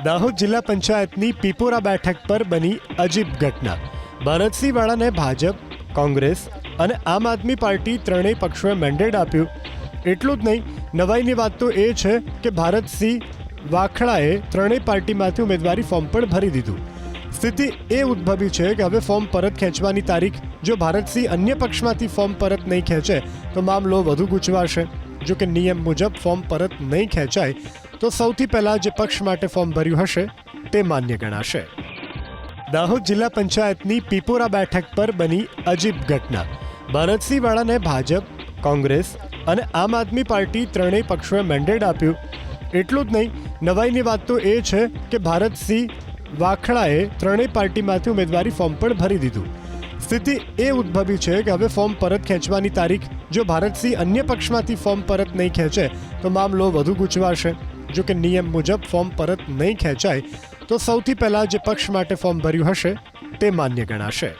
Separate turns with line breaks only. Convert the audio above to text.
દાહોદ જિલ્લા પંચાયતની પીપોરા બેઠક પર બની અજીબ ઘટના। ભરતસિંહ વાળાને ભાજપ, કોંગ્રેસ અને આમ આદમી પાર્ટી ત્રણેય પક્ષોએ મેન્ડેટ આપ્યું। એટલું જ નહીં, નવાઈની વાત તો એ છે કે ભારતસિંહ વાખડાએ ત્રણેય પાર્ટીમાંથી ઉમેદવારી ફોર્મ પણ ભરી દીધું। સ્થિતિ એ ઉદ્ભવી છે કે હવે ફોર્મ પરત ખેંચવાની તારીખ જો ભારતસિંહ અન્ય પક્ષમાંથી ફોર્મ પરત નહીં ખેંચે તો મામલો વધુ ગૂંચવાશે। જો કે નિયમ મુજબ ફોર્મ પરત નહીં ખેંચાય તો સૌથી પહેલાં જે પક્ષ માટે ફોર્મ ભર્યું હશે તે માન્ય ગણાશે। દાહોદ જિલ્લા પંચાયતની પીપોરા બેઠક પર બની અજીબ ઘટના। ભરતસિંહ વાળાને ભાજપ, કોંગ્રેસ અને આમ આદમી પાર્ટી ત્રણેય પક્ષોએ મેન્ડેટ આપ્યું। એટલું જ નહીં, નવાઈની વાત તો એ છે કે ભારતસિંહ વાખડાએ ત્રણેય પાર્ટીમાંથી ઉમેદવારી ફોર્મ પણ ભરી દીધું। સ્થિતિ એ ઉદ્ભવી છે કે હવે ફોર્મ પરત ખેંચવાની તારીખ જો ભારતસિંહ અન્ય પક્ષમાંથી ફોર્મ પરત નહીં ખેંચે તો મામલો વધુ ગૂંચવાશે। જો કે નિયમ મુજબ ફોર્મ પરત નહીં ખેંચાય તો સૌથી પહેલાં જે પક્ષ માટે ફોર્મ ભર્યું હશે તે માન્ય ગણાશે।